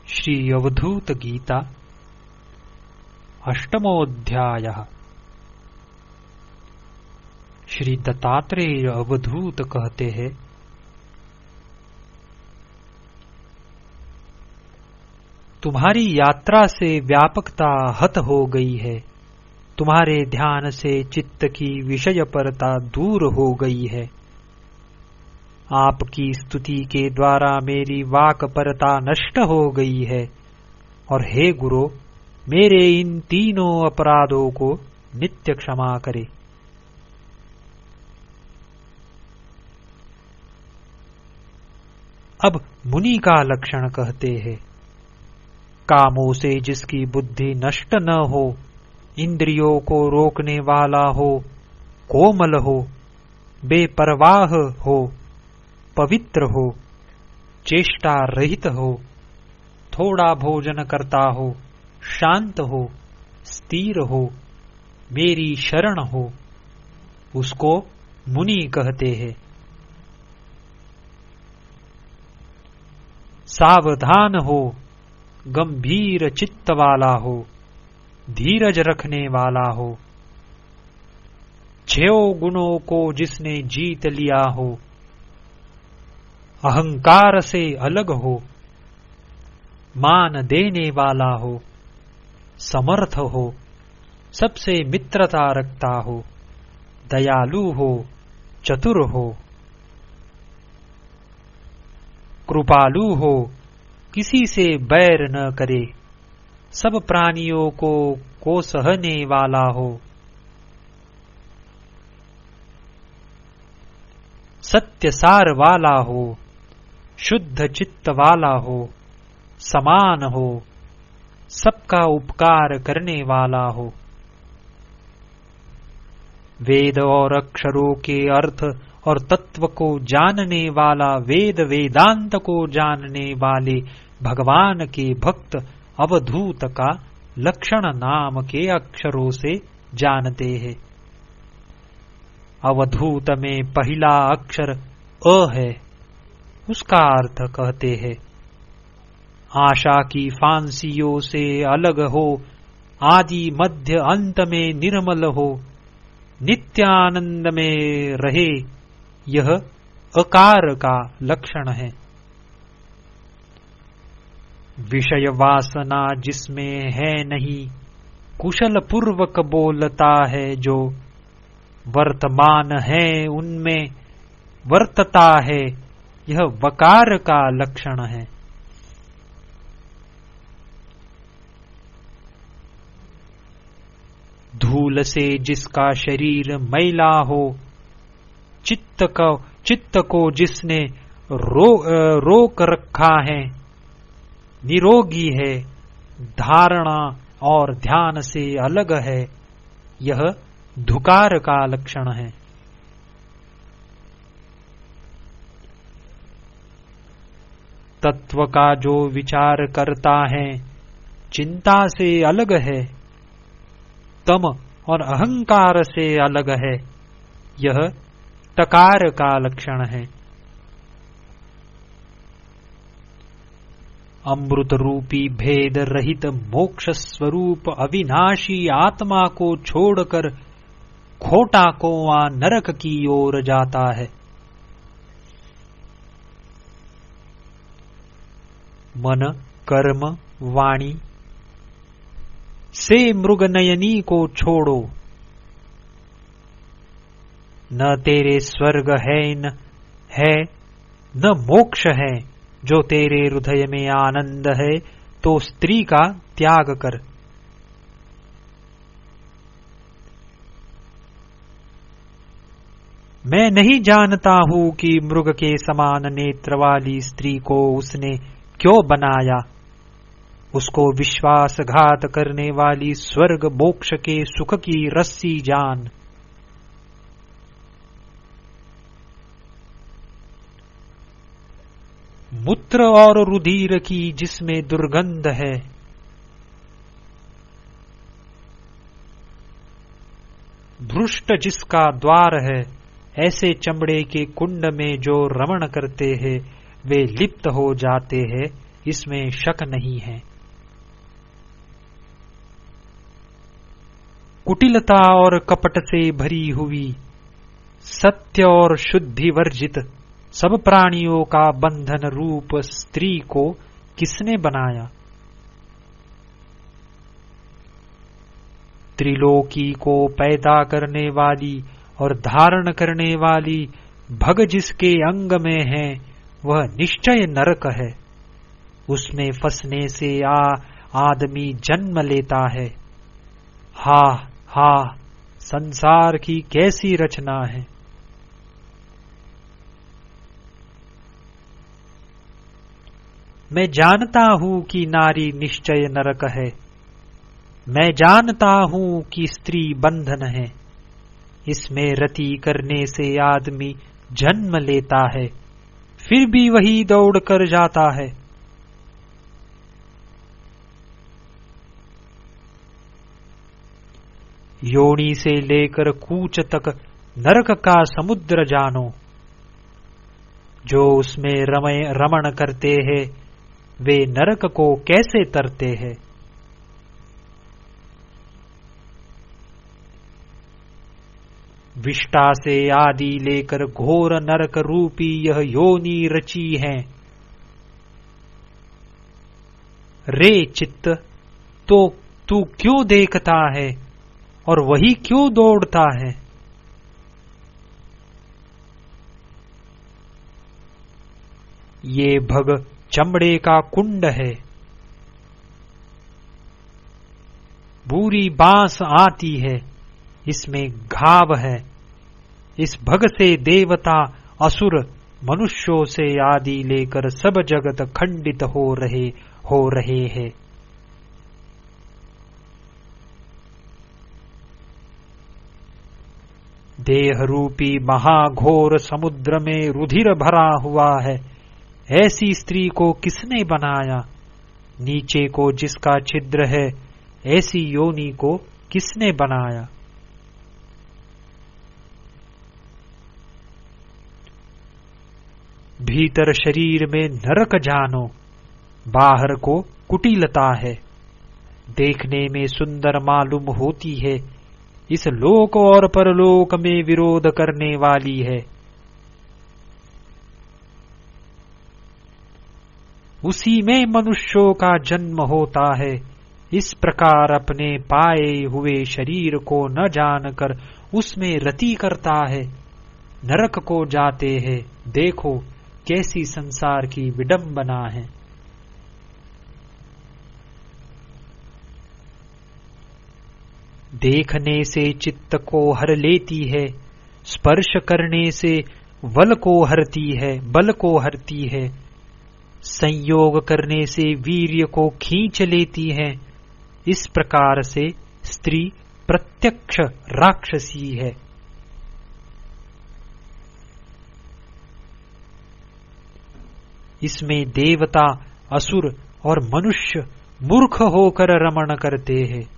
श्री अवधूत गीता अष्टमोऽध्यायः। श्री दत्तात्रेय अवधूत कहते हैं, तुम्हारी यात्रा से व्यापकता हत हो गई है, तुम्हारे ध्यान से चित्त की विषयपरता दूर हो गई है। आपकी स्तुति के द्वारा मेरी वाक्परता नष्ट हो गई है, और हे गुरु, मेरे इन तीनों अपराधों को नित्य क्षमा करे। अब मुनि का लक्षण कहते हैं। कामों से जिसकी बुद्धि नष्ट न हो, इंद्रियों को रोकने वाला हो, कोमल हो, बेपरवाह हो, पवित्र हो, चेष्टा रहित हो, थोड़ा भोजन करता हो, शांत हो, स्थिर हो, मेरी शरण हो, उसको मुनि कहते हैं। सावधान हो, गंभीर चित्त वाला हो, धीरज रखने वाला हो, 6 गुणों को जिसने जीत लिया हो, अहंकार से अलग हो, मान देने वाला हो, समर्थ हो, सबसे मित्रता रखता हो, दयालु हो, चतुर हो, कृपालु हो, किसी से बैर न करे, सब प्राणियों को सहने वाला हो, सत्य सार वाला हो, शुद्ध चित्त वाला हो, समान हो, सबका उपकार करने वाला हो, वेद और अक्षरों के अर्थ और तत्व को जानने वाला, वेद वेदांत को जानने वाले भगवान के भक्त अवधूत का लक्षण नाम के अक्षरों से जानते हैं। अवधूत में पहला अक्षर अ है, उसका अर्थ कहते हैं, आशा की फांसियों से अलग हो, आदि मध्य अंत में निर्मल हो, नित्यानंद में रहे, यह अकार का लक्षण है। विषय वासना जिसमें है नहीं, कुशल पूर्वक बोलता है जो, वर्तमान है उनमें वर्तता है, यह वकार का लक्षण है। धूल से जिसका शरीर मैला हो, चित्त को जिसने रोक रखा है, निरोगी है, धारणा और ध्यान से अलग है, यह धुकार का लक्षण है। तत्व का जो विचार करता है, चिंता से अलग है, तम और अहंकार से अलग है, यह तकार का लक्षण है। अमृत रूपी भेद रहित मोक्ष स्वरूप अविनाशी आत्मा को छोड़कर खोटा कौवा नरक की ओर जाता है। मन, कर्म, वाणी से मृगनयनी को छोड़ो, न तेरे स्वर्ग है न मोक्ष है, जो तेरे हृदय में आनंद है तो स्त्री का त्याग कर। मैं नहीं जानता हूं कि मृग के समान नेत्र वाली स्त्री को उसने क्यों बनाया, उसको विश्वासघात करने वाली स्वर्ग मोक्ष के सुख की रस्सी जान। मूत्र और रुधिर की जिसमें दुर्गंध है, भ्रुष्ट जिसका द्वार है, ऐसे चमड़े के कुंड में जो रमण करते हैं वे लिप्त हो जाते हैं, इसमें शक नहीं है। कुटिलता और कपट से भरी हुई, सत्य और शुद्धि वर्जित सब प्राणियों का बंधन रूप स्त्री को किसने बनाया? त्रिलोकी को पैदा करने वाली और धारण करने वाली भग जिसके अंग में है, वह निश्चय नरक है। उसमें फंसने से आदमी जन्म लेता है। हा हा, संसार की कैसी रचना है। मैं जानता हूं कि नारी निश्चय नरक है। मैं जानता हूं कि स्त्री बंधन है। इसमें रति करने से आदमी जन्म लेता है, फिर भी वही दौड़ कर जाता है। योनि से लेकर कूच तक नरक का समुद्र जानो। जो उसमें रमण करते हैं, वे नरक को कैसे तरते हैं। विष्टा से आदि लेकर घोर नरक रूपी यह योनि रची है। रे चित्त, तो तू क्यों देखता है और वही क्यों दौड़ता है? ये भग चमड़े का कुंड है। बुरी बांस आती है, इसमें घाव है। इस भग से देवता, असुर, मनुष्यों से आदि लेकर सब जगत खंडित हो रहे हैं। देह रूपी महाघोर समुद्र में रुधिर भरा हुआ है। ऐसी स्त्री को किसने बनाया? नीचे को जिसका छिद्र है, ऐसी योनि को किसने बनाया? भीतर शरीर में नरक जानो, बाहर को कुटिलता है। देखने में सुंदर मालूम होती है, इस लोक और परलोक में विरोध करने वाली है। उसी में मनुष्यों का जन्म होता है। इस प्रकार अपने पाए हुए शरीर को न जानकर उसमें रति करता है। नरक को जाते हैं। देखो कैसी संसार की विडंबना है। देखने से चित्त को हर लेती है, स्पर्श करने से बल को हरती है, संयोग करने से वीर्य को खींच लेती है। इस प्रकार से स्त्री प्रत्यक्ष राक्षसी है। इसमें देवता, असुर और मनुष्य मूर्ख होकर रमण करते हैं।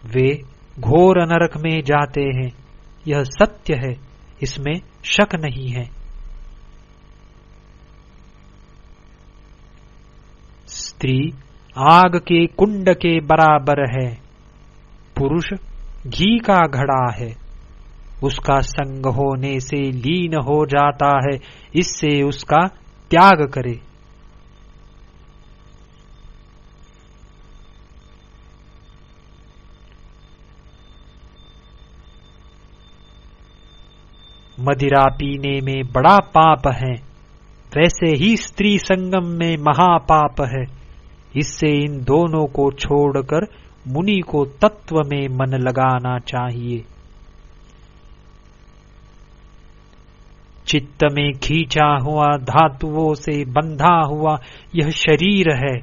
वे घोर नरक में जाते हैं। यह सत्य है, इसमें शक नहीं है। स्त्री आग के कुंड के बराबर है। पुरुष घी का घड़ा है। उसका संग होने से लीन हो जाता है, इससे उसका त्याग करे। मदिरा पीने में बड़ा पाप है, वैसे ही स्त्री संगम में महापाप है। इससे इन दोनों को छोड़कर मुनि को तत्व में मन लगाना चाहिए। चित्त में खींचा हुआ, धातुओं से बंधा हुआ यह शरीर है।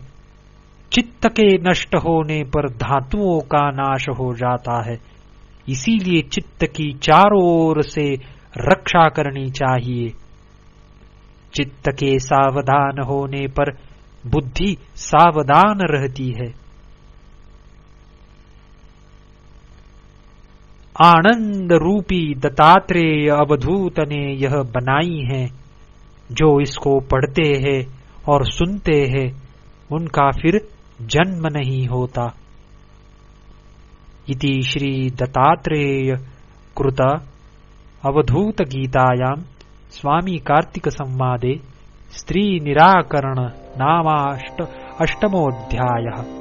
चित्त के नष्ट होने पर धातुओं का नाश हो जाता है। इसीलिए चित्त की चारों ओर से रक्षा करनी चाहिए। चित्त के सावधान होने पर बुद्धि सावधान रहती है। आनंद रूपी दत्तात्रेय अवधूत ने यह बनाई है। जो इसको पढ़ते हैं और सुनते हैं उनका फिर जन्म नहीं होता। इति श्री दत्तात्रेय कृत अवधूत गीतायां स्वामी कार्तिक संवादे स्त्री निराकरण नामाष्टमोऽध्यायः।